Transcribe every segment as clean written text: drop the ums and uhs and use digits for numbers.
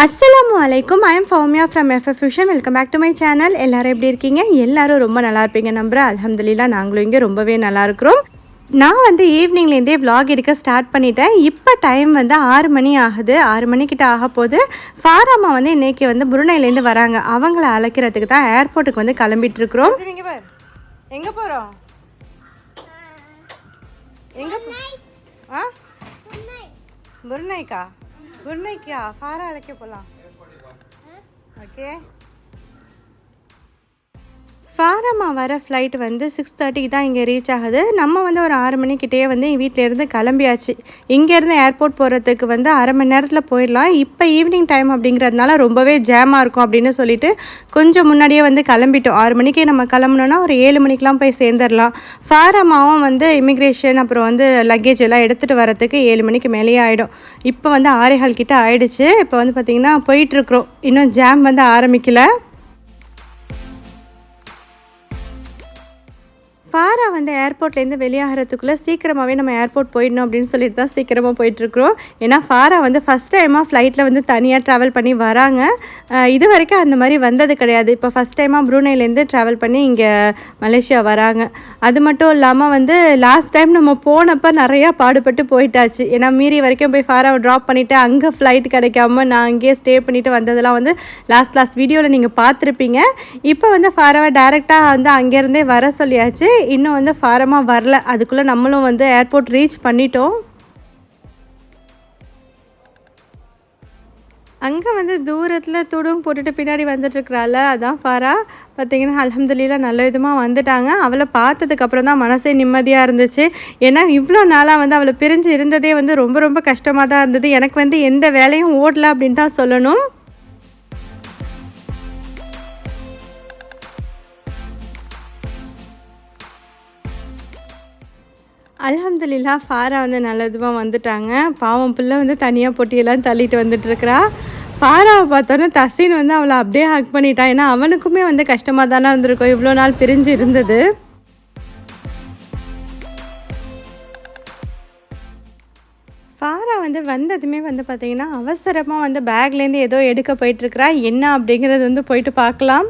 அஸ்ஸலாமு அலைக்கும். I am Fowmiya from FF fusion. Welcome back to my channel. எல்லோரும் எப்படி இருக்கீங்க? எல்லோரும் ரொம்ப நல்லா இருப்பீங்க நம்புகிறேன். அல்ஹம்துலில்லாஹ் நாங்களும் இங்கே ரொம்பவே நல்லா இருக்கிறோம். நான் ஈவினிங்லேருந்தே விலாக் எடுக்க ஸ்டார்ட் பண்ணிட்டேன். இப்போ டைம் 6 மணி ஆகுது. 6 மணிக்கிட்ட ஆக போது. ஃபாராமா இன்றைக்கி புருனையிலேருந்து வராங்க. அவங்கள அழைக்கிறதுக்கு தான் ஏர்போர்ட்டுக்கு கிளம்பிட்டு இருக்கிறோம். எங்கே போகிறோம்? எங்கே புருனைக்கா? புருனைக்கா? ஃபாரா அழைக்க போகலாம். ஓகே. ஃபாராமா வர ஃப்ளைட் 6:30க்கு தான் இங்கே ரீச் ஆகுது. நம்ம ஒரு 6 மணிக்கிட்டே வீட்டிலேருந்து கிளம்பியாச்சு. இங்கேருந்து ஏர்போர்ட் போகிறதுக்கு அரை மணி நேரத்தில் போயிடலாம். இப்போ ஈவினிங் டைம் அப்படிங்கிறதுனால ரொம்பவே ஜாமாக இருக்கும் அப்படின்னு சொல்லிட்டு கொஞ்சம் முன்னாடியே கிளம்பிட்டோம். 6 மணிக்கு நம்ம கிளம்புனோன்னா ஒரு 7 மணிக்கெலாம் போய் சேர்ந்துடலாம். ஃபாராமாவும் இமிக்ரேஷன் அப்புறம் லக்கேஜ் எல்லாம் எடுத்துகிட்டு வரத்துக்கு 7 மணிக்கு மேலேயே ஆகிடும். இப்போ 6:15 கிட்ட ஆகிடுச்சு. இப்போ பார்த்திங்கன்னா போயிட்டுருக்குறோம். இன்னும் ஜாம் ஆரம்பிக்கல. ஃபாரா ஏர்போர்ட்லேருந்து வெளியாகிறதுக்குள்ளே சீக்கிரமாகவே நம்ம ஏர்போர்ட் போயிடணும் அப்படின்னு சொல்லிட்டு தான் சீக்கிரமாக போயிட்டுருக்குறோம். ஏன்னா ஃபாரா ஃபஸ்ட் டைமாக ஃப்ளைட்டில் தனியாக ட்ராவல் பண்ணி வராங்க. இது வரைக்கும் அந்த மாதிரி வந்தது கிடையாது. இப்போ ஃபஸ்ட் டைமாக ப்ரூனேலேருந்து ட்ராவல் பண்ணி இங்கே மலேசியா வராங்க. அது மட்டும் இல்லாமல் லாஸ்ட் டைம் நம்ம போனப்போ நிறையா பாடுபட்டு போயிட்டாச்சு. ஏன்னா மீறி வரைக்கும் போய் ஃபாராவை ட்ராப் பண்ணிவிட்டு அங்கே ஃப்ளைட் கிடைக்காம நான் அங்கேயே ஸ்டே பண்ணிவிட்டு வந்ததெல்லாம் லாஸ்ட் வீடியோவில் நீங்கள் பார்த்துருப்பீங்க. இப்போ ஃபாராவை டைரெக்டாக அங்கேருந்தே வர சொல்லியாச்சு. இன்னும் ஃபாரமாக வரல. அதுக்குள்ளே நம்மளும் ஏர்போர்ட் ரீச் பண்ணிட்டோம். அங்கே தூரத்தில் துடும் போட்டுட்டு பின்னாடி வந்துட்டுருக்குறாள். அதான் ஃபாரா. பார்த்திங்கன்னா அல்ஹம்துலில்லாஹ் நல்ல விதமாக வந்துட்டாங்க. அவளை பார்த்ததுக்கப்புறம் தான் மனசே நிம்மதியாக இருந்துச்சு. ஏன்னா இவ்வளோ நாளாக அவளை பிரிஞ்சு இருந்ததே ரொம்ப ரொம்ப கஷ்டமாக தான் இருந்தது. எனக்கு எந்த வேலையும் ஓடல அப்படின்னு தான் சொல்லணும். அல்ஹம்துலில்லாஹ் ஃபாரா நல்லதுமாக வந்துட்டாங்க. பாவம் பிள்ளை தனியாக பொட்டியெல்லாம் தள்ளிட்டு வந்துட்டுருக்குறா. ஃபாராவை பார்த்தோன்னே தசீன் அவளை அப்படியே ஹக் பண்ணிட்டான். ஏன்னா அவனுக்குமே கஷ்டமாக தானே இருந்திருக்கும் இவ்வளோ நாள் பிரிஞ்சு இருந்தது. ஃபாரா வந்ததுமே பார்த்திங்கன்னா அவசரமாக பேக்லேருந்து ஏதோ எடுக்க போயிட்டுருக்குறா. என்ன அப்படிங்கிறது போயிட்டு பார்க்கலாம்.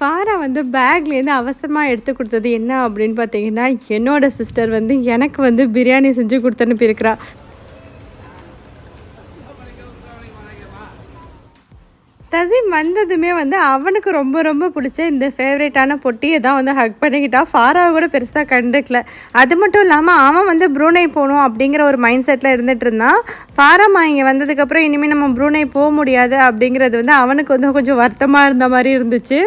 ஃபாரா பேக்லேருந்து அவசரமாக எடுத்து கொடுத்தது என்ன அப்படின்னு பார்த்தீங்கன்னா, என்னோடய சிஸ்டர் எனக்கு பிரியாணி செஞ்சு கொடுத்து அனுப்பியிருக்கிறா. தசீம் வந்ததுமே அவனுக்கு ரொம்ப ரொம்ப பிடிச்ச இந்த ஃபேவரேட்டான பொட்டியை தான் ஹக் பண்ணிக்கிட்டா. ஃபாராவை கூட பெருசாக கண்டுக்கல. அது மட்டும் இல்லாமல் அவன் ப்ரூனை போகணும் அப்படிங்கிற ஒரு மைண்ட் செட்டில் இருந்துகிட்டு இருந்தான். ஃபாராமா இங்கே வந்ததுக்கப்புறம் இனிமேல் நம்ம ப்ரூனை போக முடியாது அப்படிங்கிறது அவனுக்கு கொஞ்சம் வருத்தமாக இருந்த மாதிரி இருந்துச்சு.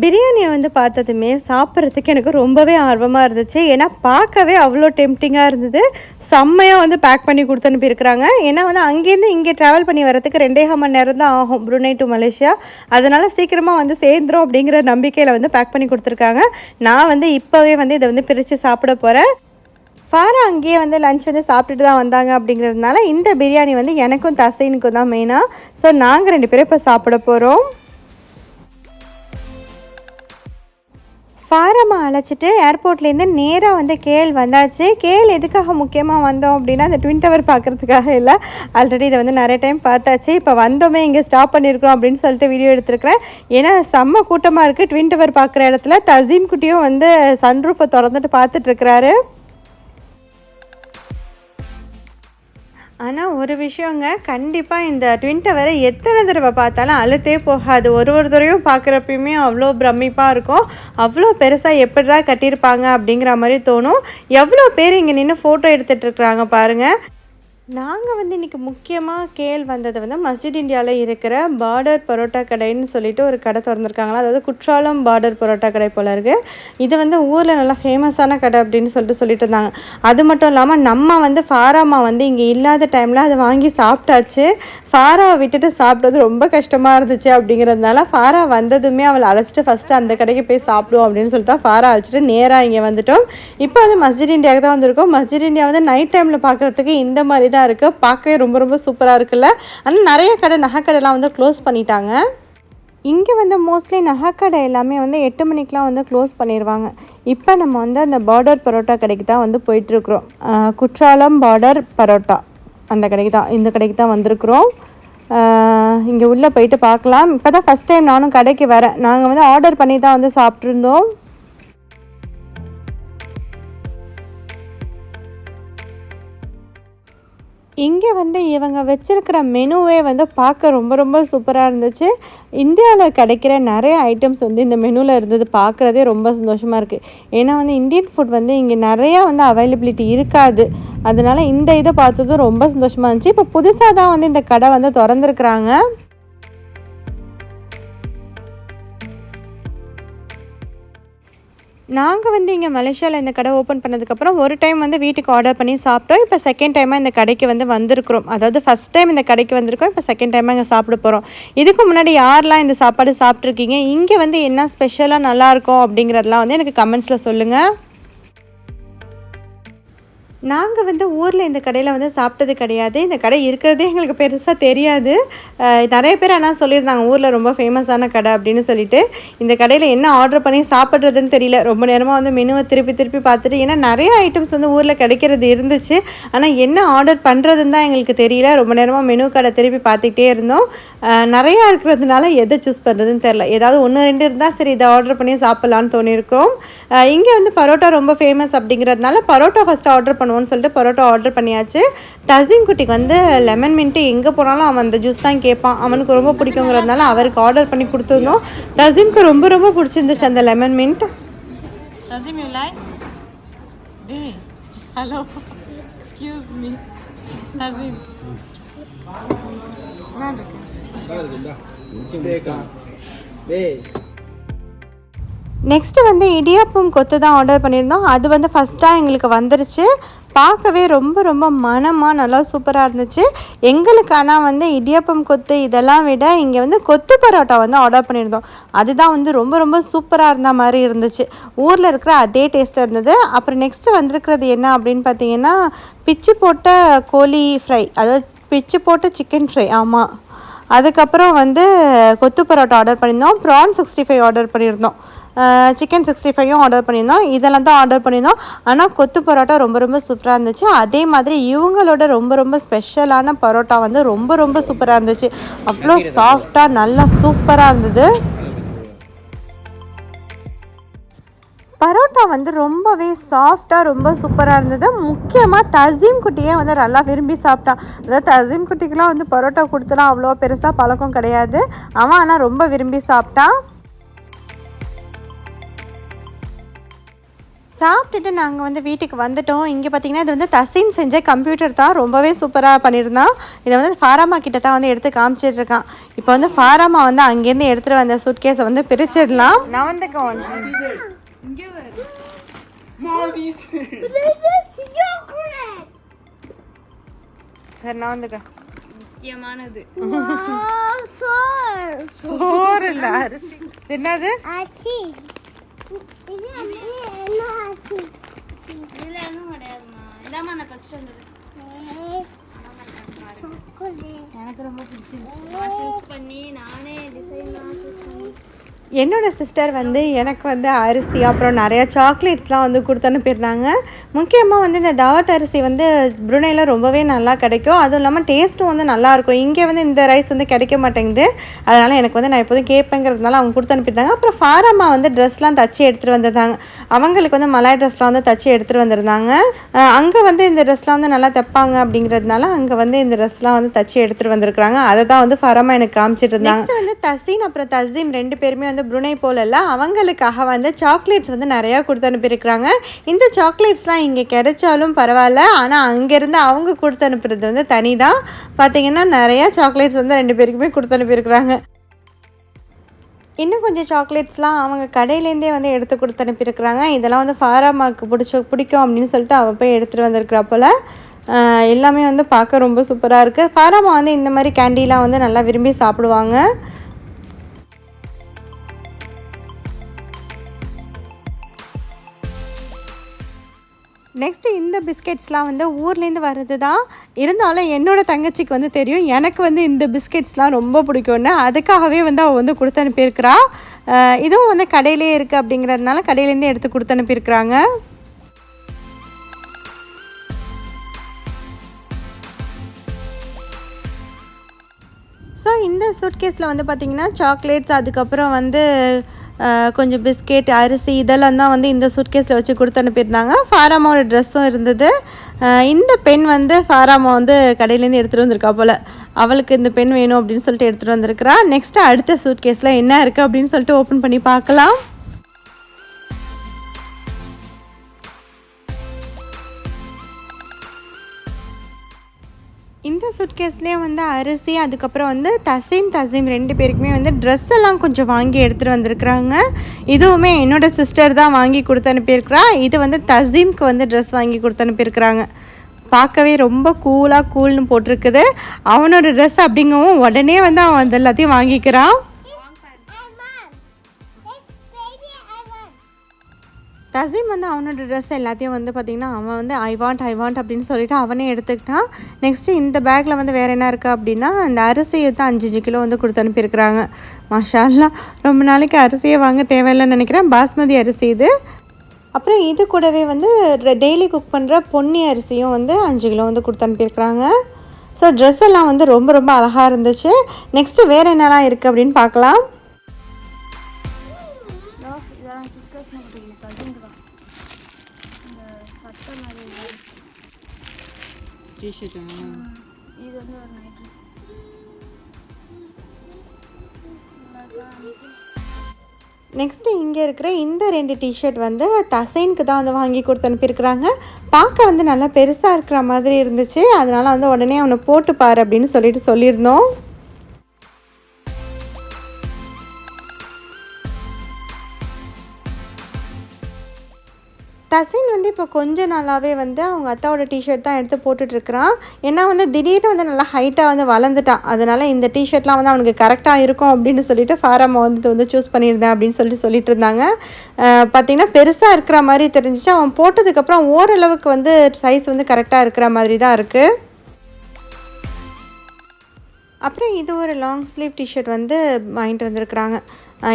பிரியாணியை பார்த்ததுமே சாப்பிட்றதுக்கு எனக்கு ரொம்பவே ஆர்வமாக இருந்துச்சு. ஏன்னா பார்க்கவே அவ்வளோ டெம்ப்டிங்காக இருந்தது. செம்மையாக பேக் பண்ணி கொடுத்து அனுப்பியிருக்கிறாங்க. ஏன்னா அங்கேருந்து இங்கே ட்ராவல் பண்ணி வரதுக்கு 2.5 மணி நேரம் தான் ஆகும் ப்ரூனை டு மலேசியா. அதனால் சீக்கிரமாக சேர்ந்துரும் அப்படிங்கிற நம்பிக்கையில் பேக் பண்ணி கொடுத்துருக்காங்க. நான் இப்போவே இதை பிரித்து சாப்பிட போகிறேன். ஃபாரா அங்கேயே லஞ்ச் சாப்பிட்டுட்டு தான் வந்தாங்க அப்படிங்கிறதுனால இந்த பிரியாணி எனக்கும் தசைனுக்கும் தான் மெயினாக. ஸோ நாங்கள் 2 பேரும் இப்போ சாப்பிட போகிறோம். ஃபாராமா அழைச்சிட்டு ஏர்போர்ட்லேருந்து நேராக கேஎல் வந்தாச்சு. கேஎல் எதுக்காக முக்கியமாக வந்தோம் அப்படின்னா அந்த ட்வின் டவர் பார்க்குறதுக்காக இல்லை. ஆல்ரெடி இதை நிறைய டைம் பார்த்தாச்சு. இப்போ வந்தோமே இங்கே ஸ்டாப் பண்ணியிருக்கோம் அப்படின்னு சொல்லிட்டு வீடியோ எடுத்துருக்கிறேன். ஏன்னா செம்ம கூட்டமாக இருக்குது ட்வின் டவர் பார்க்குற இடத்துல. தசீம் குட்டியும் சன்ரூஃபை திறந்துட்டு பார்த்துட்ருக்குறாரு. ஆனால் ஒரு விஷயங்க, கண்டிப்பாக இந்த ட்வின் டவரை எத்தனை தடவை பார்த்தாலும் அழுத்தே போகாது. ஒரு தடவையும் பார்க்குறப்பயுமே அவ்வளோ பிரமிப்பாக இருக்கும். அவ்வளோ பெருசாக எப்படிடா கட்டியிருப்பாங்க அப்படிங்கிற மாதிரி தோணும். எவ்வளோ பேர் இங்கே நின்று ஃபோட்டோ எடுத்துகிட்ருக்குறாங்க பாருங்கள். நாங்கள் இன்றைக்கி முக்கியமாக கேள் வந்தது மஸ்ஜித் இந்தியாவில் இருக்கிற பார்டர் பரோட்டா கடைன்னு சொல்லிட்டு ஒரு கடை திறந்துருக்காங்களா. அதாவது குற்றாலம் பார்டர் பரோட்டா கடை போல் இருக்குது. இது ஊரில் நல்லா ஃபேமஸான கடை அப்படின்னு சொல்லிட்டு இருந்தாங்க. அது மட்டும் இல்லாமல் நம்ம ஃபாராமா இங்கே இல்லாத டைமில் அதை வாங்கி சாப்பிட்டாச்சு. ஃபாராவை விட்டுட்டு சாப்பிட்டது ரொம்ப கஷ்டமாக இருந்துச்சு. அப்படிங்கிறதுனால ஃபாரா வந்ததுமே அவளை அழைச்சிட்டு ஃபஸ்ட்டு அந்த கடைக்கு போய் சாப்பிடுவோம் அப்படின்னு சொல்லிட்டு தான் ஃபாரா அழைச்சிட்டு நேராக இங்கே வந்துட்டோம். இப்போ மஸ்ஜித் இந்தியாவுக்கு தான் வந்திருக்கோம். மஸ்ஜித் இந்தியா நைட் டைமில் பார்க்குறதுக்கு இந்த மாதிரி தான் இருக்குது. பார்க்கவே ரொம்ப ரொம்ப சூப்பராக இருக்குல்ல. ஆனால் நிறைய கடை நகைக்கடைலாம் க்ளோஸ் பண்ணிட்டாங்க. இங்கே வந்து மோஸ்ட்லி நகைக்கடை எல்லாமே வந்து 8 மணிக்கெலாம் வந்து க்ளோஸ் பண்ணிடுவாங்க. இப்போ நம்ம வந்து அந்த பார்டர் பரோட்டா கடைக்கு தான் வந்து போயிட்டுருக்குறோம். குற்றாலம் பார்டர் பரோட்டா அந்த கடைக்கு தான், இந்த கடைக்கு தான் வந்திருக்குறோம். இங்கே உள்ளே போயிட்டு பார்க்கலாம். இப்போ தான் ஃபஸ்ட் டைம் நானும் கடைக்கு வரேன். நாங்கள் வந்து ஆர்டர் பண்ணி தான் வந்து சாப்பிட்ருந்தோம். இங்கே வந்து இவங்க வச்சுருக்கிற மெனுவே வந்து பார்க்க ரொம்ப ரொம்ப சூப்பராக இருந்துச்சு. இந்தியாவில் கிடைக்கிற நிறைய ஐட்டம்ஸ் வந்து இந்த மெனுவில் இருந்தது பார்க்குறதே ரொம்ப சந்தோஷமாக இருக்குது. ஏன்னா வந்து இந்தியன் ஃபுட் வந்து இங்கே நிறையா வந்து அவைலபிலிட்டி இருக்காது. அதனால் இந்த இதை பார்த்ததும் ரொம்ப சந்தோஷமாக இருந்துச்சு. இப்போ புதுசாக தான் வந்து இந்த கடை வந்து திறந்துருக்குறாங்க. நாங்கள் வந்து இங்கே மலேசியாவில் இந்த கடை ஓப்பன் பண்ணதுக்கப்புறம் ஒரு டைம் வந்து வீட்டுக்கு ஆர்டர் பண்ணி சாப்பிட்டோம். இப்போ செகண்ட் டைமாக இந்த கடைக்கு வந்து வந்திருக்கிறோம். அதாவது ஃபஸ்ட் டைம் இந்த கடைக்கு வந்திருக்கோம், இப்போ செகண்ட் டைமாக இங்கே சாப்பிட போகிறோம். இதுக்கு முன்னாடி யாரெல்லாம் இந்த சாப்பாடு சாப்பிட்ருக்கீங்க, இங்கே வந்து என்ன ஸ்பெஷலாக நல்லாயிருக்கும் அப்படிங்கிறதெல்லாம் வந்து எனக்கு கமெண்ட்ஸில் சொல்லுங்கள். நாங்கள் வந்து ஊரில் இந்த கடையில் வந்து சாப்பிட்டது கிடையாது. இந்த கடை இருக்கிறதே எங்களுக்கு பெருசாக தெரியாது. நிறைய பேர் ஆனால் சொல்லியிருந்தாங்க ஊரில் ரொம்ப ஃபேமஸான கடை அப்படின்னு சொல்லிட்டு. இந்த கடையில் என்ன ஆர்டர் பண்ணி சாப்பிட்றதுன்னு தெரியல. ரொம்ப நேரமாக வந்து மெனுவை திருப்பி பார்த்துட்டு, ஏன்னா நிறைய ஐட்டம்ஸ் வந்து ஊரில் கிடைக்கிறது இருந்துச்சு, ஆனால் என்ன ஆர்டர் பண்ணுறதுன்னு தான் எங்களுக்கு தெரியல. ரொம்ப நேரமாக மெனு கடை திருப்பி பார்த்துக்கிட்டே இருந்தோம். நிறையா இருக்கிறதுனால எதை சூஸ் பண்ணுறதுன்னு தெரில. ஏதாவது 1-2 இருந்தால் சரி இதை ஆர்டர் பண்ணி சாப்பிட்லான்னு தோணியிருக்கோம். இங்கே வந்து பரோட்டா ரொம்ப ஃபேமஸ் அப்படிங்கிறதுனால பரோட்டா ஃபஸ்ட்டு ஆர்டர் பண்ணுவோம் சொல்லிட்டு பரோட்டா ஆர்டர் பண்ணியாச்சு. தசீம் குட்டிக்கு வந்து லெமன் மின்ட்டு எங்கே போனாலும் அவன் அந்த ஜூஸ் தான் கேட்பான். அவனுக்கு ரொம்ப பிடிக்குங்கிறதுனால அவருக்கு ஆர்டர் பண்ணி கொடுத்துருந்தோம். தசீம்க்கு ரொம்ப ரொம்ப பிடிச்சிருந்துச்சு அந்த lemon mint. Thaseem you like? டேய் hello excuse me Thaseem. Next வந்து இடியாப்பம் கொத்து தான் ஆர்டர் பண்ணியிருந்தோம். அது வந்து ஃபஸ்ட்டாக எங்களுக்கு வந்துருச்சு. பார்க்கவே ரொம்ப ரொம்ப மனமாக நல்லா சூப்பராக இருந்துச்சு. எங்களுக்கு ஆனால் வந்து இடியாப்பம் கொத்து இதெல்லாம் விட இங்கே வந்து கொத்து பரோட்டா வந்து ஆர்டர் பண்ணியிருந்தோம். அதுதான் வந்து ரொம்ப ரொம்ப சூப்பராக இருந்த மாதிரி இருந்துச்சு. ஊரில் இருக்கிற அதே டேஸ்ட்டாக இருந்தது. அப்புறம் நெக்ஸ்ட்டு வந்திருக்கிறது என்ன அப்படின்னு பார்த்தீங்கன்னா, பிச்சு போட்ட கோழி ஃப்ரை, அதாவது பிச்சு போட்ட சிக்கன் ஃப்ரை. ஆமாம், அதுக்கப்புறம் வந்து கொத்து பரோட்டா ஆர்டர் பண்ணியிருந்தோம். ப்ரான் 65 ஆர்டர் பண்ணியிருந்தோம். சிக்கன் 65யும் ஆர்டர் பண்ணியிருந்தோம். இதெல்லாம் தான் ஆர்டர் பண்ணியிருந்தோம். ஆனால் கொத்து பரோட்டா ரொம்ப ரொம்ப சூப்பராக இருந்துச்சு. அதே மாதிரி இவங்களோட ரொம்ப ரொம்ப ஸ்பெஷலான பரோட்டா வந்து ரொம்ப ரொம்ப சூப்பராக இருந்துச்சு. அவ்வளோ சாஃப்டாக நல்லா சூப்பராக இருந்தது. பரோட்டா வந்து ரொம்பவே சாஃப்டாக ரொம்ப சூப்பராக இருந்தது. முக்கியமாக தசீம் குட்டியே வந்து நல்லா விரும்பி சாப்பிட்டான். அதாவது தசீம் குட்டிக்கெலாம் வந்து பரோட்டா கொடுத்துலாம் அவ்வளோ பெருசாக பழக்கம் கிடையாது. அவன் ஆனால் ரொம்ப விரும்பி சாப்பிட்டான். சாப்பிட்டுட்டு நாங்கள் வந்து வீட்டுக்கு வந்துட்டோம். இங்கே பார்த்திங்கன்னா இது வந்து தசீம் செஞ்ச கம்ப்யூட்டர் தான், ரொம்பவே சூப்பராக பண்ணியிருந்தான். இதை வந்து ஃபாராமா கிட்ட தான் வந்து எடுத்து காமிச்சிட்ருக்கான். இப்போ வந்து ஃபாராமா வந்து அங்கேருந்து எடுத்துகிட்டு வந்த சூட்கேஸை வந்து பிரிச்சிடலாம். நான் வந்து சரி நான் வந்துக்க முக்கியமானது சோறு இல்லை அரிசி. என்னது அரிசி? எனக்கு ரொம்ப பிடிச்சிருந்துச்சு. நானே டிசைன்லாம் சூஸ் பண்ணி என்னோடய சிஸ்டர் வந்து எனக்கு வந்து அரிசி அப்புறம் நிறையா சாக்லேட்ஸ்லாம் வந்து கொடுத்து அனுப்பியிருந்தாங்க. முக்கியமாக வந்து இந்த தாவத் அரிசி வந்து புருனேயில் ரொம்பவே நல்லா கிடைக்கும். அதுவும் இல்லாமல் டேஸ்ட்டும் வந்து நல்லாயிருக்கும். இங்கே வந்து இந்த ரைஸ் வந்து கிடைக்க மாட்டேங்குது. அதனால் எனக்கு வந்து நான் எப்போதும் கேட்பேங்கிறதுனால அவங்க கொடுத்து அனுப்பியிருந்தாங்க. அப்புறம் ஃபாராமா வந்து ட்ரெஸ்லாம் தச்சு எடுத்துகிட்டு வந்திருந்தாங்க. அவங்களுக்கு வந்து மலாய் ட்ரெஸ்லாம் வந்து தச்சு எடுத்துகிட்டு வந்திருந்தாங்க. அங்கே வந்து இந்த ட்ரெஸ்லாம் வந்து நல்லா தைப்பாங்க அப்படிங்கிறதுனால அங்கே வந்து இந்த ட்ரெஸ்லாம் வந்து தச்சு எடுத்துகிட்டு வந்திருக்கிறாங்க. அதை தான் வந்து ஃபாராமா எனக்கு காமிச்சிட்டு இருந்தாங்க. நெக்ஸ்ட் வந்து தசீன் அப்புறம் தசீம் 2 பேருமே வந்து புருனே போலல்ல அவங்களுக்காக வந்து சாக்லேட்ஸ் வந்து நிறையா கொடுத்து அனுப்பியிருக்கிறாங்க. இந்த சாக்லேட்ஸ்லாம் இங்கே கிடைச்சாலும் பரவாயில்ல, ஆனால் அங்கேருந்து அவங்க கொடுத்து அனுப்புறது வந்து தனி தான். பார்த்திங்கன்னா நிறையா சாக்லேட்ஸ் வந்து 2 பேருக்குமே கொடுத்து அனுப்பியிருக்கிறாங்க. இன்னும் கொஞ்சம் சாக்லேட்ஸ்லாம் அவங்க கடையிலேருந்தே வந்து எடுத்து கொடுத்து அனுப்பியிருக்கிறாங்க. இதெல்லாம் வந்து ஃபாராமாவுக்கு பிடிக்கும் அப்படின்னு சொல்லிட்டு அவள் போய் எடுத்துகிட்டு வந்திருக்கிறா போல். எல்லாமே வந்து பார்க்க ரொம்ப சூப்பராக இருக்குது. ஃபாராமா வந்து இந்த மாதிரி கேண்டிலாம் வந்து நல்லா விரும்பி சாப்பிடுவாங்க. நெக்ஸ்ட்டு இந்த பிஸ்கெட்ஸ்லாம் வந்து ஊர்லேருந்து வர்றது தான். இருந்தாலும் என்னோடய தங்கச்சிக்கு வந்து தெரியும் எனக்கு வந்து இந்த பிஸ்கெட்ஸ்லாம் ரொம்ப பிடிக்கும்னு. அதுக்காகவே வந்து அவள் வந்து கொடுத்து அனுப்பியிருக்கிறா. இதுவும் வந்து கடையிலே இருக்குது அப்படிங்கிறதுனால கடையிலேருந்தே எடுத்து கொடுத்து அனுப்பியிருக்கிறாங்க. ஸோ இந்த சூட்கேஸில் வந்து பார்த்திங்கன்னா சாக்லேட்ஸ், அதுக்கப்புறம் வந்து கொஞ்சம் பிஸ்கெட், அரிசி இதெல்லாம் தான் வந்து இந்த சூட்கேஸில் வச்சு கொடுத்து அனுப்பியிருந்தாங்க. ஃபாராமாவோட ட்ரெஸ்ஸும் இருந்தது. இந்த பென் வந்து ஃபாராமா வந்து கடையிலேருந்து எடுத்துகிட்டு வந்திருக்கா போல். அவளுக்கு இந்த பென் வேணும் அப்படின்னு சொல்லிட்டு எடுத்துகிட்டு வந்திருக்கிறா. நெக்ஸ்ட்டு அடுத்த சூட்கேஸில் என்ன இருக்குது அப்படின்னு சொல்லிட்டு ஓப்பன் பண்ணி பார்க்கலாம். இந்த சூட்கேஸ்லேயே வந்து அரிசி, அதுக்கப்புறம் வந்து தசீம் 2 பேருக்குமே வந்து ட்ரெஸ் எல்லாம் கொஞ்சம் வாங்கி எடுத்துகிட்டு வந்திருக்கிறாங்க. இதுவுமே என்னோடய சிஸ்டர் தான் வாங்கி கொடுத்து அனுப்பியிருக்கிறா. இது வந்து தசீம்க்கு வந்து ட்ரெஸ் வாங்கி கொடுத்து அனுப்பியிருக்கிறாங்க. பார்க்கவே ரொம்ப கூல்னு போட்டிருக்குது. அவனோட ட்ரெஸ் அப்படிங்கவும் உடனே வந்து அவன் அது எல்லாத்தையும் வாங்கிக்கிறான். தசீம் வந்து அவனோட ட்ரெஸ் எல்லாத்தையும் வந்து பார்த்திங்கன்னா அவன் வந்து ஐ வாண்ட் அப்படின்னு சொல்லிட்டு அவனே எடுத்துக்கிட்டான். நெக்ஸ்ட்டு இந்த பேக்கில் வந்து வேறு என்ன இருக்குது அப்படின்னா இந்த அரிசியை தான் 5 கிலோ வந்து கொடுத்து அனுப்பியிருக்கிறாங்க. மாஷா அல்லாஹ், ரொம்ப நாளைக்கு அரிசியை வாங்க தேவையில்லைன்னு நினைக்கிறேன். பாஸ்மதி அரிசி இது. அப்புறம் இது கூடவே வந்து டெய்லி குக் பண்ணுற பொன்னி அரிசியும் வந்து 5 கிலோ வந்து கொடுத்து அனுப்பியிருக்கிறாங்க. ஸோ ட்ரெஸ் எல்லாம் வந்து ரொம்ப அழகாக இருந்துச்சு. நெக்ஸ்ட்டு வேறு என்னெல்லாம் இருக்குது அப்படின்னு பார்க்கலாம். இது வந்து ஒரு நைட் ட்ரெஸ். நெக்ஸ்ட்டு இங்கே இருக்கிற இந்த 2 டிஷர்ட் வந்து தசைனுக்கு தான் வந்து வாங்கி கொடுத்து அனுப்பியிருக்கிறாங்க. பார்க்க வந்து நல்லா பெருசாக இருக்கிற மாதிரி இருந்துச்சு. அதனால் வந்து உடனே அவனை போட்டு பாரு அப்படின்னு சொல்லியிருந்தோம். தசின் வந்து இப்போ கொஞ்ச நாளாகவே வந்து அவங்க அத்தாவோட டிஷர்ட் தான் எடுத்து போட்டுட்ருக்கிறான். ஏன்னா வந்து திடீர்னு வந்து நல்லா ஹைட்டாக வந்து வளர்ந்துட்டான். அதனால் இந்த டிஷர்ட்லாம் வந்து அவனுக்கு கரெக்டாக இருக்கும் அப்படின்னு சொல்லிட்டு ஃபாராமா வந்து சூஸ் பண்ணியிருந்தேன் அப்படின்னு சொல்லிட்டு இருந்தாங்க. பார்த்திங்கன்னா பெருசாக இருக்கிற மாதிரி தெரிஞ்சிச்சு. அவன் போட்டதுக்கப்புறம் ஓரளவுக்கு வந்து சைஸ் வந்து கரெக்டாக இருக்கிற மாதிரி தான் இருக்குது. அப்புறம் இது ஒரு லாங் ஸ்லீவ் டிஷர்ட் வந்து வாங்கிட்டு வந்திருக்கிறாங்க.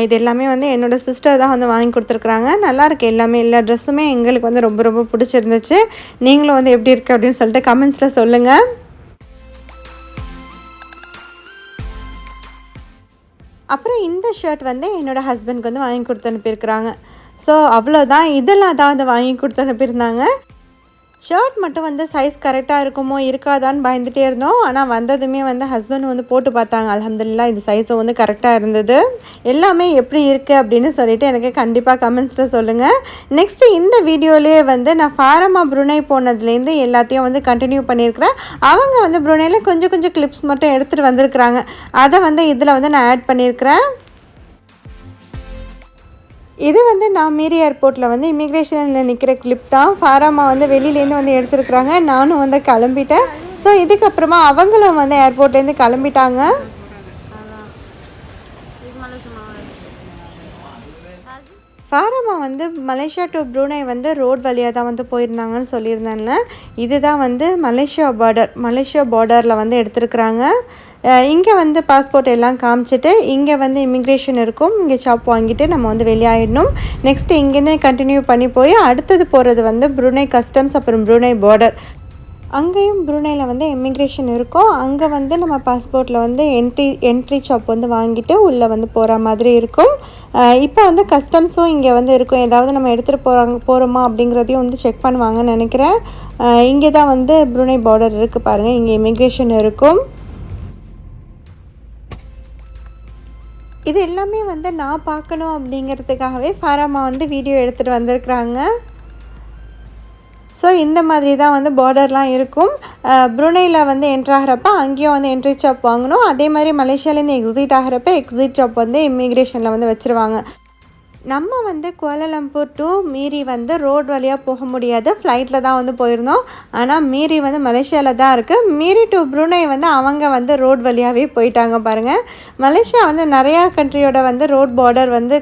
இது எல்லாமே வந்து என்னோடய சிஸ்டர் தான் வந்து வாங்கி கொடுத்துருக்குறாங்க. நல்லாயிருக்கு எல்லாமே. எல்லா ட்ரெஸ்ஸுமே எங்களுக்கு வந்து ரொம்ப பிடிச்சிருந்துச்சு. நீங்களும் வந்து எப்படி இருக்குது அப்படின்னு சொல்லிட்டு கமெண்ட்ஸில் சொல்லுங்கள். அப்புறம் இந்த ஷர்ட் வந்து என்னோடய ஹஸ்பண்டுக்கு வந்து வாங்கி கொடுத்து அனுப்பியிருக்கிறாங்க. ஸோ அவ்வளோதான். இதெல்லாம் தான் வந்து வாங்கி கொடுத்து அனுப்பியிருந்தாங்க. ஷர்ட் மட்டும் வந்து சைஸ் கரெக்டாக இருக்குமோ இருக்காதான்னு பயந்துகிட்டே இருந்தோம். ஆனால் வந்ததுமே வந்து ஹஸ்பண்ட் வந்து போட்டு பார்த்தாங்க. அல்ஹம்துலில்லாஹ் இந்த சைஸும் வந்து கரெக்டாக இருந்தது. எல்லாமே எப்படி இருக்குது அப்படின்னு சொல்லிட்டு எனக்கு கண்டிப்பாக கமெண்ட்ஸில் சொல்லுங்கள். நெக்ஸ்ட்டு இந்த வீடியோலேயே வந்து நான் ஃபாராமா புருனை போனதுலேருந்து எல்லாத்தையும் வந்து கண்டினியூ பண்ணியிருக்கிறேன். அவங்க வந்து புருனையில் கொஞ்சம் கிளிப்ஸ் மட்டும் எடுத்துகிட்டு வந்திருக்கிறாங்க. அதை வந்து இதில் வந்து நான் ஆட் பண்ணியிருக்கிறேன். இது வந்து நான் மீரி ஏர்போர்ட்டில் வந்து இமிக்ரேஷனில் நிற்கிற கிளிப் தான். ஃபாராமா வந்து வெளியிலேருந்து வந்து எடுத்துருக்குறாங்க. நானும் வந்து கிளம்பிட்டேன். ஸோ இதுக்கப்புறமா அவங்களும் வந்து ஏர்போர்ட்லேருந்து கிளம்பிட்டாங்க. ஃபாராமா வந்து மலேசியா டு ப்ரூனை வந்து ரோட் வழியாக தான் வந்து போயிருந்தாங்கன்னு சொல்லியிருந்தேன்ல. இதுதான் வந்து மலேசியா பார்டரில் வந்து எடுத்துருக்குறாங்க. இங்கே வந்து பாஸ்போர்ட் எல்லாம் காமிச்சிட்டு இங்கே வந்து இமிக்ரேஷன் இருக்கும். இங்கே ஷாப் வாங்கிட்டு நம்ம வந்து வெளியாகிடணும். நெக்ஸ்ட்டு இங்கேருந்தே கண்டினியூ பண்ணி போய் அடுத்தது போகிறது வந்து ப்ரூனை கஸ்டம்ஸ், அப்புறம் ப்ரூனை பார்டர். அங்கேயும் ப்ரூனையில் வந்து இமிக்ரேஷன் இருக்கும். அங்கே வந்து நம்ம பாஸ்போர்ட்டில் வந்து என்ட்ரி ஷாப் வந்து வாங்கிட்டு உள்ளே வந்து போகிற மாதிரி இருக்கும். இப்போ வந்து கஸ்டம்ஸும் இங்கே வந்து இருக்கும். ஏதாவது நம்ம எடுத்துகிட்டு போகிறோமா அப்படிங்கிறதையும் வந்து செக் பண்ணுவாங்கன்னு நினைக்கிறேன். இங்கே தான் வந்து ப்ரூனை பார்டர் இருக்குது பாருங்கள். இங்கே இமிக்ரேஷன் இருக்கும். இது எல்லாமே வந்து நான் பார்க்கணும் அப்படிங்கிறதுக்காகவே ஃபாராமா வந்து வீடியோ எடுத்துகிட்டு வந்திருக்கிறாங்க. ஸோ இந்த மாதிரி தான் வந்து பார்டர்லாம் இருக்கும். ப்ரூனையில் வந்து என்ட்ரு ஆகிறப்ப அங்கேயும் வந்து என்ட்ரி ஷாப் வாங்கணும். அதே மாதிரி மலேசியாவிலேருந்து எக்ஸிட் ஆகிறப்ப எக்ஸிட் ஷாப் வந்து இமிக்ரேஷனில் வந்து வச்சுருவாங்க. நம்ம வந்து குவாலலம்பூர் டு மீரி வந்து ரோட் வழியாக போக முடியாது, ஃப்ளைட்டில் தான் வந்து போயிருந்தோம். ஆனால் மீரி வந்து மலேசியாவில் தான் இருக்குது. மீரி டு ப்ரூனை வந்து அவங்க வந்து ரோட் வழியாகவே போயிட்டாங்க பாருங்கள். மலேசியா வந்து நிறையா கண்ட்ரியோட வந்து ரோட் பார்டர் வந்து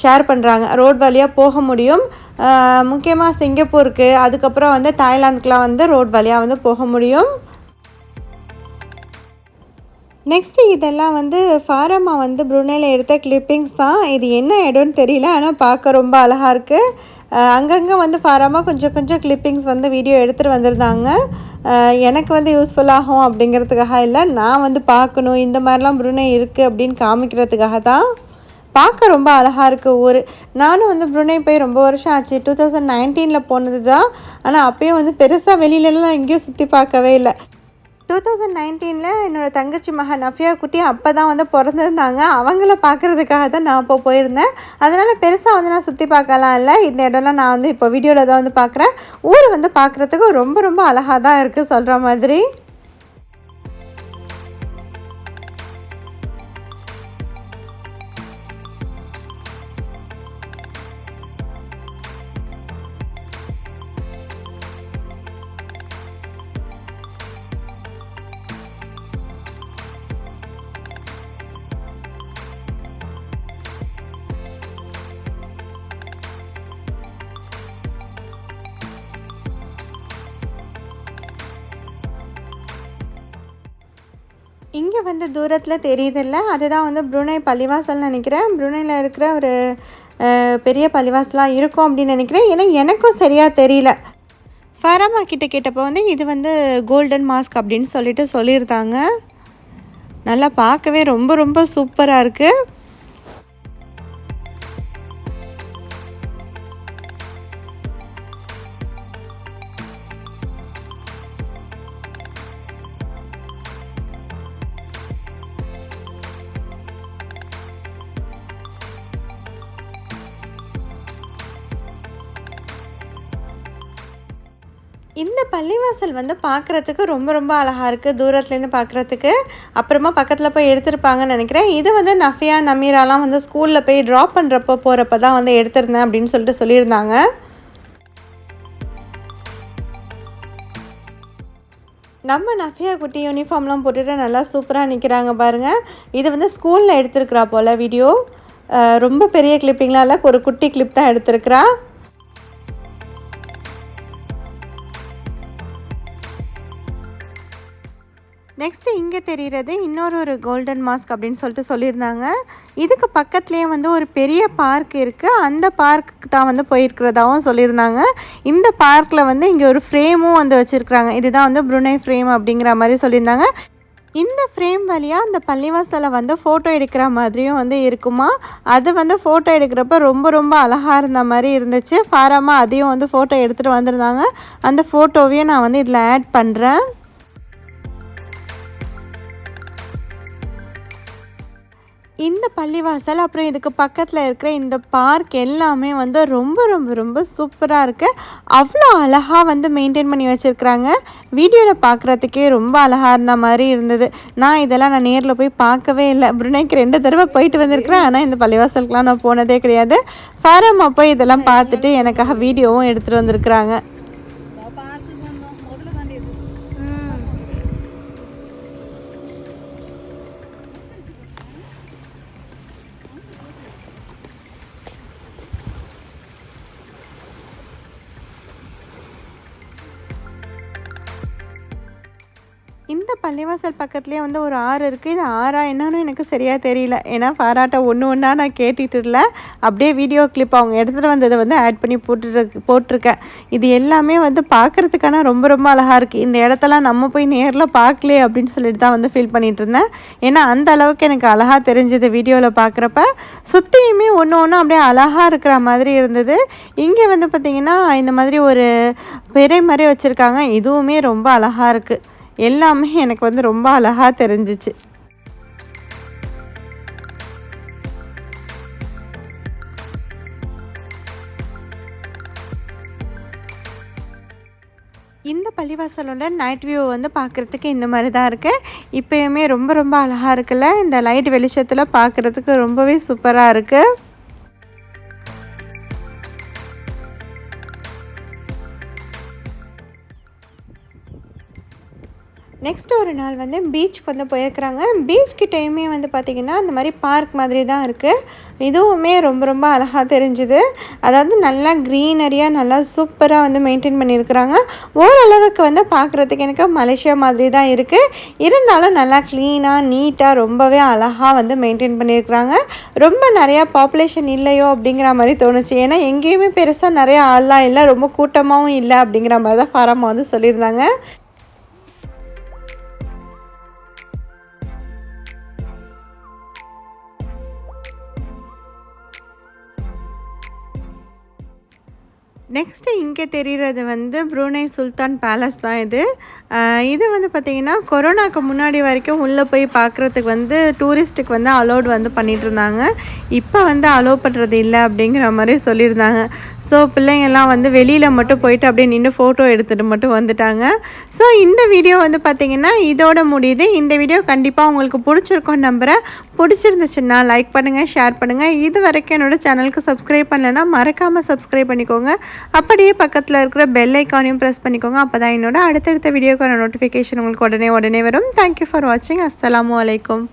ஷேர் பண்ணுறாங்க, ரோட் வழியாக போக முடியும். முக்கியமாக சிங்கப்பூருக்கு, அதுக்கப்புறம் வந்து தாய்லாந்துக்கெலாம் வந்து ரோட் வழியாக வந்து போக முடியும். நெக்ஸ்ட்டு இதெல்லாம் வந்து ஃபாரம்மா வந்து ப்ரூனேயில் எடுத்த கிளிப்பிங்ஸ் தான். இது என்ன இடம்னு தெரியல, ஆனால் பார்க்க ரொம்ப அழகாக இருக்குது. அங்கங்கே வந்து ஃபாரம்மா கொஞ்சம் கொஞ்சம் கிளிப்பிங்ஸ் வந்து வீடியோ எடுத்துகிட்டு வந்திருந்தாங்க. எனக்கு வந்து யூஸ்ஃபுல்லாகும் அப்படிங்கிறதுக்காக இல்லை, நான் வந்து பார்க்கணும் இந்த மாதிரிலாம் ப்ரூனே இருக்குது அப்படின்னு காமிக்கிறதுக்காக தான். பார்க்க ரொம்ப அழகாக இருக்குது ஊர். நானும் வந்து ப்ரூனே போய் ரொம்ப வருஷம் ஆச்சு, 2019 போனது தான். ஆனால் அப்போயும் வந்து பெருசாக வெளியிலலாம் எங்கேயும் சுற்றி பார்க்கவே இல்லை. 2019 என்னோடய தங்கச்சி மகன் நஃபியா குட்டி அப்போ தான் வந்து பிறந்திருந்தாங்க. அவங்கள பார்க்குறதுக்காக தான் நான் இப்போ போயிருந்தேன். அதனால் பெருசாக வந்து நான் சுற்றி பார்க்கலாம் இல்லை, இந்த இடம்லாம் நான் வந்து இப்போ வீடியோவில் தான் வந்து பார்க்குறேன். ஊர் வந்து பார்க்குறதுக்கு ரொம்ப ரொம்ப அழகாக தான் இருக்குது சொல்கிற மாதிரி. இங்கே வந்து தூரத்தில் தெரியுதில்ல, அதுதான் வந்து ப்ரூனே பள்ளிவாசல்னு நினைக்கிறேன். ப்ரூனேயில் இருக்கிற ஒரு பெரிய பள்ளிவாசலாக இருக்கும் அப்படின்னு நினைக்கிறேன். ஏன்னா எனக்கும் சரியாக தெரியல. ஃபாரம்மா கிட்ட கேட்டப்போ வந்து இது வந்து கோல்டன் மாஸ்க் அப்படின்னு சொல்லியிருந்தாங்க. நல்லா பார்க்கவே ரொம்ப ரொம்ப சூப்பராக இருக்குது. இந்த பள்ளிவாசல் வந்து பார்க்குறதுக்கு ரொம்ப ரொம்ப அழகாக இருக்குது தூரத்துலேருந்து பார்க்குறதுக்கு. அப்புறமா பக்கத்தில் போய் எடுத்திருப்பாங்கன்னு நினைக்கிறேன். இது வந்து நஃபியா நமீராலாம் வந்து ஸ்கூலில் போய் ட்ராப் பண்ணுறப்போ போகிறப்ப தான் வந்து எடுத்திருந்தேன் அப்படின்னு சொல்லியிருந்தாங்க. நம்ம நஃபியா குட்டி யூனிஃபார்ம்லாம் போட்டுட்டு நல்லா சூப்பராக நிற்கிறாங்க பாருங்கள். இது வந்து ஸ்கூலில் எடுத்திருக்கிறா போல் வீடியோ. ரொம்ப பெரிய கிளிப்பிங்லாம் இல்லை, ஒரு குட்டி கிளிப் தான் எடுத்திருக்கிறா. நெக்ஸ்ட்டு இங்கே தெரிகிறது இன்னொரு கோல்டன் மாஸ்க் அப்படின்னு சொல்லியிருந்தாங்க. இதுக்கு பக்கத்துலேயே வந்து ஒரு பெரிய பார்க் இருக்குது. அந்த பார்க்குக்கு தான் வந்து போயிருக்கிறதாகவும் சொல்லியிருந்தாங்க. இந்த பார்க்கில் வந்து இங்கே ஒரு ஃப்ரேமும் வந்து வச்சுருக்குறாங்க. இதுதான் வந்து ப்ரூனே ஃப்ரேம் அப்படிங்கிற மாதிரி சொல்லியிருந்தாங்க. இந்த ஃப்ரேம் வழியாக அந்த பள்ளிவாசலை வந்து ஃபோட்டோ எடுக்கிற மாதிரியும் வந்து இருக்குமா. அது வந்து ஃபோட்டோ எடுக்கிறப்ப ரொம்ப ரொம்ப அழகாக இருந்த மாதிரி இருந்துச்சு. ஃபாரம்மா அதையும் வந்து ஃபோட்டோ எடுத்துகிட்டு வந்திருந்தாங்க. அந்த ஃபோட்டோவையும் நான் வந்து இதில் ஆட் பண்ணுறேன். இந்த பள்ளிவாசல் அப்புறம் இதுக்கு பக்கத்தில் இருக்கிற இந்த பார்க் எல்லாமே வந்து ரொம்ப ரொம்ப ரொம்ப சூப்பராக இருக்குது. அவ்வளோ அழகாக வந்து மெயின்டைன் பண்ணி வச்சுருக்குறாங்க. வீடியோவில் பார்க்குறதுக்கே ரொம்ப அழகாக இருந்த மாதிரி இருந்தது. நான் நேரில் போய் பார்க்கவே இல்லை. ப்ரூனேக்கு 2 தடவை போயிட்டு வந்திருக்கிறேன், ஆனால் இந்த பள்ளிவாசலுக்குலாம் நான் போனதே கிடையாது. ஃபாரம்மா போய் இதெல்லாம் பார்த்துட்டு எனக்காக வீடியோவும் எடுத்துகிட்டு வந்திருக்கிறாங்க. இந்த பள்ளிவாசல் பக்கத்துலேயே வந்து ஒரு ஆறு இருக்குது. இது ஆறா என்னன்னு எனக்கு சரியாக தெரியல, ஏன்னா ஃபாராட்டை ஒன்றா நான் கேட்டுட்டு இல்லை. அப்படியே வீடியோ கிளிப் அவங்க எடுத்துகிட்டு வந்ததை வந்து ஆட் பண்ணி போட்டிருக்கேன். இது எல்லாமே வந்து பார்க்குறதுக்கான ரொம்ப ரொம்ப அழகாக இருக்குது. இந்த இடத்தெல்லாம் நம்ம போய் நேரில் பார்க்கலையே அப்படின்னு சொல்லிட்டு தான் வந்து ஃபீல் பண்ணிகிட்டு இருந்தேன். ஏன்னா அந்த அளவுக்கு எனக்கு அழகாக தெரிஞ்சது வீடியோவில் பார்க்குறப்ப. சுற்றியுமே ஒன்று அப்படியே அழகாக இருக்கிற மாதிரி இருந்தது. இங்கே வந்து பார்த்திங்கன்னா இந்த மாதிரி ஒரு பெரிய மாதிரி வச்சுருக்காங்க. இதுவுமே ரொம்ப அழகாக இருக்குது. எல்லாமே எனக்கு வந்து ரொம்ப அழகாக தெரிஞ்சிச்சு. இந்த பள்ளிவாசலோட நைட் வியூ வந்து பார்க்குறதுக்கு இந்த மாதிரி தான் இருக்குது. இப்போயுமே ரொம்ப ரொம்ப அழகாக இருக்குல்ல. இந்த லைட் வெளிச்சத்தில் பார்க்குறதுக்கு ரொம்பவே சூப்பராக இருக்குது. நெக்ஸ்ட் ஒரு நாள் வந்து பீச்சுக்கு வந்து போயிருக்கிறாங்க. பீச் கிட்டேயுமே வந்து பார்த்திங்கன்னா இந்த மாதிரி பார்க் மாதிரி தான் இருக்குது. இதுவுமே ரொம்ப ரொம்ப அழகாக தெரிஞ்சுது. அதாவது நல்லா க்ரீனரியாக நல்லா சூப்பராக வந்து மெயின்டைன் பண்ணியிருக்கிறாங்க. ஓரளவுக்கு வந்து பார்க்குறதுக்கு எனக்கு மலேசியா மாதிரி தான் இருக்குது. இருந்தாலும் நல்லா க்ளீனாக நீட்டாக ரொம்பவே அழகாக வந்து மெயின்டைன் பண்ணியிருக்கிறாங்க. ரொம்ப நிறையா பாப்புலேஷன் இல்லையோ அப்படிங்கிற மாதிரி தோணுச்சு. ஏன்னா எங்கேயுமே பெருசாக நிறையா ஆள்லாம் இல்லை, ரொம்ப கூட்டமாகவும் இல்லை அப்படிங்கிற மாதிரி தான் ஃபாரம்மா வந்து சொல்லியிருந்தாங்க. நெக்ஸ்ட்டு இங்கே தெரிகிறது வந்து ப்ரூனே சுல்தான் பேலஸ் தான் இது. இது வந்து பார்த்திங்கன்னா கொரோனாவுக்கு முன்னாடி வரைக்கும் உள்ளே போய் பார்க்குறதுக்கு வந்து டூரிஸ்ட்டுக்கு வந்து அலோட் வந்து பண்ணிகிட்ருந்தாங்க. இப்போ வந்து அலோவ் பண்ணுறது இல்லை அப்படிங்கிற மாதிரி சொல்லியிருந்தாங்க. ஸோ பிள்ளைங்கள்லாம் வந்து வெளியில் மட்டும் போயிட்டு அப்படியே நின்று ஃபோட்டோ எடுத்துகிட்டு மட்டும் வந்துட்டாங்க. ஸோ இந்த வீடியோ வந்து பார்த்திங்கன்னா இதோட முடியுது. இந்த வீடியோ கண்டிப்பாக உங்களுக்கு பிடிச்சிருக்கோன்னு நம்புகிறேன். பிடிச்சிருந்துச்சுன்னா லைக் பண்ணுங்கள், ஷேர் பண்ணுங்கள். இது வரைக்கும் என்னோடய சேனலுக்கு சப்ஸ்கிரைப் பண்ணலைன்னா மறக்காமல் சப்ஸ்கிரைப் பண்ணிக்கோங்க. அப்படியே பக்கத்தில் இருக்கிற பெல் ஐக்கானையும் ப்ரெஸ் பண்ணிக்கோங்க. அப்போ தான் என்னோட அடுத்தடுத்த வீடியோக்கான நோட்டிஃபிகேஷன் உங்களுக்கு உடனே வரும். தேங்க்யூ ஃபார் வாட்சிங். அஸ்ஸலாமு அலைக்கும்.